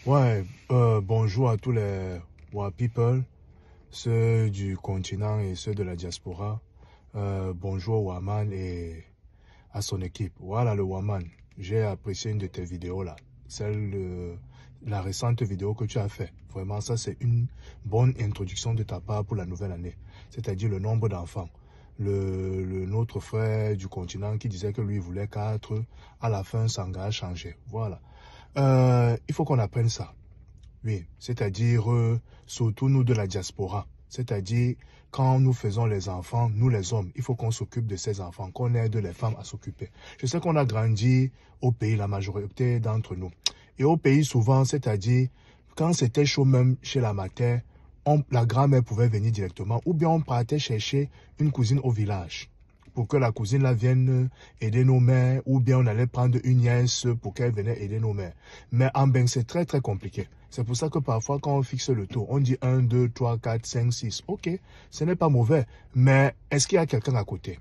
Ouais, bonjour à tous les Wa people, ceux du continent et ceux de la diaspora. Bonjour Waman et à son équipe. Voilà le Waman. J'ai apprécié une de tes vidéos là. La récente vidéo que tu as fait. Vraiment, ça c'est une bonne introduction de ta part pour la nouvelle année. C'est-à-dire le nombre d'enfants. Notre frère du continent qui disait que lui voulait 4, à la fin, Sangha a changé. Voilà. Il faut qu'on apprenne ça. Oui, c'est-à-dire surtout nous de la diaspora. C'est-à-dire quand nous faisons les enfants, nous les hommes, il faut qu'on s'occupe de ces enfants, qu'on aide les femmes à s'occuper. Je sais qu'on a grandi au pays, la majorité d'entre nous. Et au pays souvent, c'est-à-dire quand c'était chaud même chez la mater, la grand-mère pouvait venir directement ou bien on partait chercher une cousine au village pour que la cousine là vienne aider nos mères, ou bien on allait prendre une nièce pour qu'elle vienne aider nos mères. Mais en bain, c'est très très compliqué. C'est pour ça que parfois quand on fixe le taux, on dit 1, 2, 3, 4, 5, 6. Ok, ce n'est pas mauvais. Mais est-ce qu'il y a quelqu'un à côté?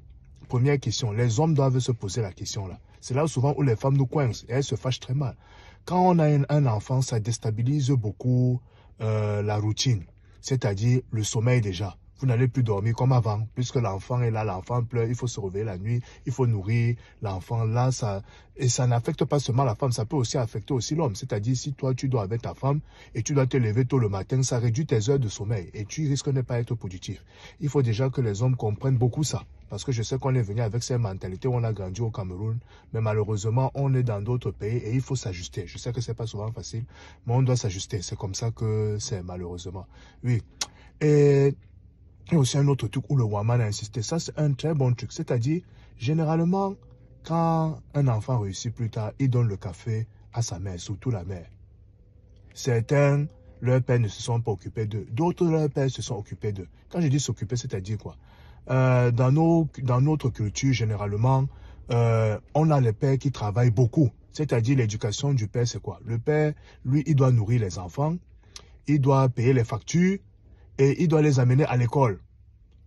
Première question, les hommes doivent se poser la question là. C'est là souvent où les femmes nous coincent et elles se fâchent très mal. Quand on a un enfant, ça déstabilise beaucoup la routine, c'est-à-dire le sommeil déjà. Vous n'allez plus dormir comme avant, puisque l'enfant est là, l'enfant pleure, il faut se réveiller la nuit, il faut nourrir l'enfant. Là, et ça n'affecte pas seulement la femme, ça peut aussi affecter aussi l'homme. C'est-à-dire, si toi, tu dors avec ta femme et tu dois te lever tôt le matin, ça réduit tes heures de sommeil et tu risques de ne pas être productif. Il faut déjà que les hommes comprennent beaucoup ça. Parce que je sais qu'on est venu avec ces mentalités, on a grandi au Cameroun, mais malheureusement, on est dans d'autres pays et il faut s'ajuster. Je sais que c'est pas souvent facile, mais on doit s'ajuster. C'est comme ça que c'est, malheureusement. Oui. Et il y a aussi un autre truc où le Waman a insisté. Ça, c'est un très bon truc. C'est-à-dire, généralement, quand un enfant réussit plus tard, il donne le café à sa mère, surtout la mère. Certains, leurs pères ne se sont pas occupés d'eux. D'autres, leurs pères se sont occupés d'eux. Quand je dis s'occuper, c'est-à-dire quoi? Dans notre culture, généralement, on a les pères qui travaillent beaucoup. C'est-à-dire l'éducation du père, c'est quoi? Le père, lui, il doit nourrir les enfants, il doit payer les factures et il doit les amener à l'école.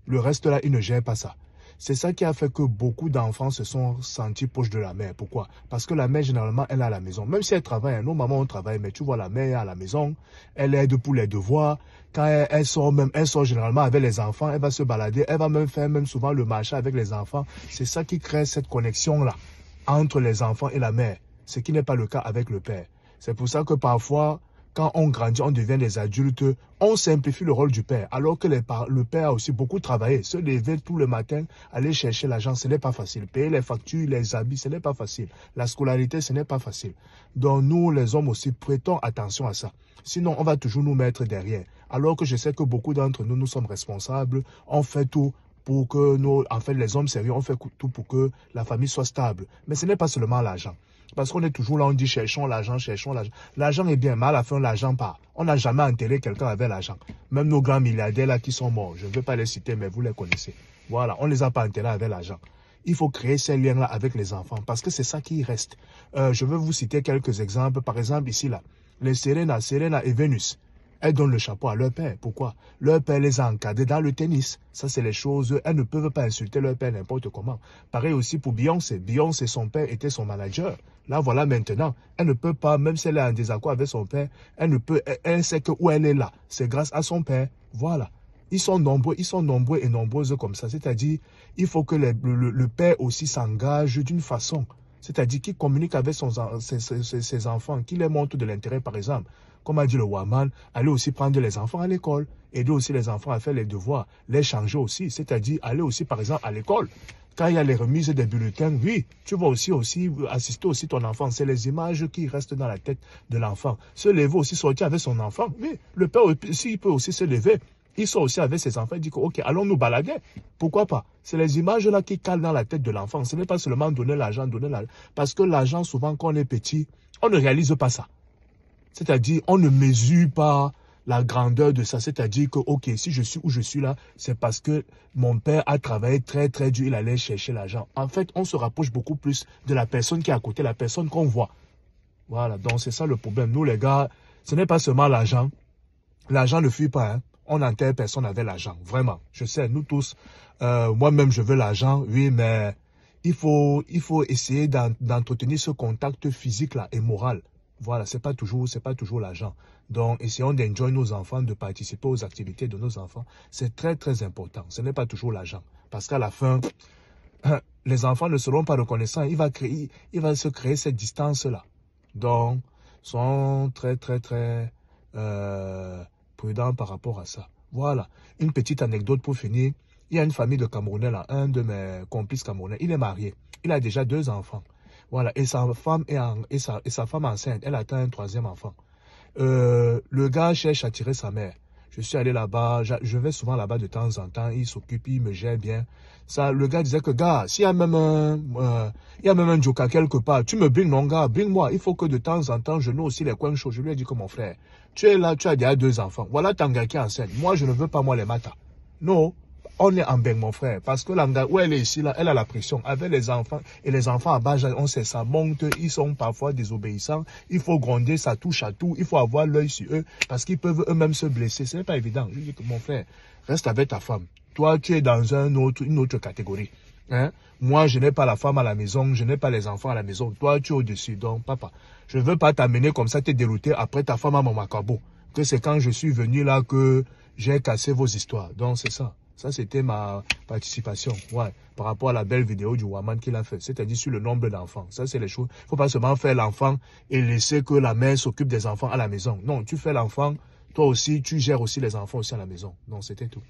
Le reste là, il ne gère pas ça. C'est ça qui a fait que beaucoup d'enfants se sont sentis proches de la mère. Pourquoi? Parce que la mère, généralement, elle est à la maison. Même si elle travaille, nos mamans, on travaille, mais tu vois, la mère est à la maison, elle aide pour les devoirs. Quand elle sort généralement avec les enfants, elle va se balader, elle va même faire souvent le marché avec les enfants. C'est ça qui crée cette connexion-là entre les enfants et la mère, ce qui n'est pas le cas avec le père. C'est pour ça que parfois, quand on grandit, on devient des adultes, on simplifie le rôle du père, alors que le père a aussi beaucoup travaillé. Se lever tout le matin, aller chercher l'argent, ce n'est pas facile. Payer les factures, les habits, ce n'est pas facile. La scolarité, ce n'est pas facile. Donc nous, les hommes aussi, prêtons attention à ça. Sinon, on va toujours nous mettre derrière. Alors que je sais que beaucoup d'entre nous, nous sommes responsables, on fait tout pour que les hommes sérieux, on fait tout pour que la famille soit stable. Mais ce n'est pas seulement l'argent. Parce qu'on est toujours là, on dit cherchons l'argent, cherchons l'argent. L'argent est bien, mais à la fin, l'argent part. On n'a jamais enterré quelqu'un avec l'argent. Même nos grands milliardaires là qui sont morts, je ne veux pas les citer, mais vous les connaissez. Voilà, on ne les a pas enterrés avec l'argent. Il faut créer ces liens-là avec les enfants, parce que c'est ça qui reste. Je vais vous citer quelques exemples. Par exemple, ici, là, les Serena et Vénus. Elles donnent le chapeau à leur père. Pourquoi? Leur père les a encadrés dans le tennis. Ça, c'est les choses. Elles ne peuvent pas insulter leur père n'importe comment. Pareil aussi pour Beyoncé. Beyoncé, son père était son manager. Là, voilà maintenant. Elle ne peut pas, même si elle est en désaccord avec son père, elle sait que où elle est là. C'est grâce à son père. Voilà. Ils sont nombreux et nombreuses comme ça. C'est-à-dire, il faut que le père aussi s'engage d'une façon. C'est-à-dire qu'il communique avec ses enfants, qu'il les montre de l'intérêt, par exemple. Comme a dit le Waman, aller aussi prendre les enfants à l'école, aider aussi les enfants à faire les devoirs, les changer aussi, c'est-à-dire aller aussi, par exemple, à l'école. Quand il y a les remises des bulletins, oui, tu vas aussi assister aussi ton enfant. C'est les images qui restent dans la tête de l'enfant. Se lever aussi, sortir avec son enfant. Oui, le père aussi, il peut aussi se lever. Il sort aussi avec ses enfants, il dit que, ok, allons nous balader. Pourquoi pas? C'est les images-là qui calent dans la tête de l'enfant. Ce n'est pas seulement donner l'argent. Parce que l'argent, souvent, quand on est petit, on ne réalise pas ça. C'est-à-dire, on ne mesure pas la grandeur de ça. C'est-à-dire que, ok, si je suis où je suis là, c'est parce que mon père a travaillé très, très dur, il allait chercher l'argent. En fait, on se rapproche beaucoup plus de la personne qui est à côté, la personne qu'on voit. Voilà, donc c'est ça le problème. Nous, les gars, ce n'est pas seulement l'argent. L'argent ne fuit pas, hein. On n'enterre personne avec l'argent, vraiment. Je sais, nous tous, moi-même, je veux l'argent, oui, mais il faut essayer d'entretenir ce contact physique-là et moral. Voilà, c'est pas toujours l'argent. Donc, essayons d'enjoy nos enfants, de participer aux activités de nos enfants. C'est très, très important. Ce n'est pas toujours l'argent. Parce qu'à la fin, les enfants ne seront pas reconnaissants. Il va se créer cette distance-là. Donc, sont très, très, très prudents par rapport à ça. Voilà. Une petite anecdote pour finir. Il y a une famille de Camerounais, là, un de mes complices camerounais. Il est marié. Il a déjà 2 enfants. Voilà. Et sa femme et sa femme enceinte, elle attend un 3e enfant. Le gars cherche à tirer sa mère. Je suis allé là-bas, je vais souvent là-bas de temps en temps, il s'occupe, il me gère bien. Ça, le gars disait que, gars, s'il y a même un joker quelque part, tu me bring mon gars, bring-moi. Il faut que de temps en temps, je noue aussi les coins chauds. Je lui ai dit que mon frère, tu es là, tu as déjà 2 enfants. Voilà ton gars qui est enceinte. Moi, je ne veux pas moi les matas. Non. On est en bain, mon frère, parce que l'anga où elle est ici, là, elle a la pression. Avec les enfants, et les enfants à bas âge, on sait, ça monte, ils sont parfois désobéissants. Il faut gronder, ça touche à tout. Il faut avoir l'œil sur eux, parce qu'ils peuvent eux-mêmes se blesser. Ce n'est pas évident. Je dis que mon frère, reste avec ta femme. Toi, tu es dans une autre catégorie. Hein? Moi, je n'ai pas la femme à la maison, je n'ai pas les enfants à la maison. Toi, tu es au-dessus. Donc, papa, je ne veux pas t'amener comme ça, t'es dérouté après ta femme à mon macabo. Que c'est quand je suis venu là que j'ai cassé vos histoires. Donc, c'est ça. Ça, c'était ma participation, ouais, par rapport à la belle vidéo du Waman qu'il a fait, c'est-à-dire sur le nombre d'enfants. Ça, c'est les choses. Il ne faut pas seulement faire l'enfant et laisser que la mère s'occupe des enfants à la maison. Non, tu fais l'enfant, toi aussi, tu gères aussi les enfants aussi à la maison. Donc, c'était tout.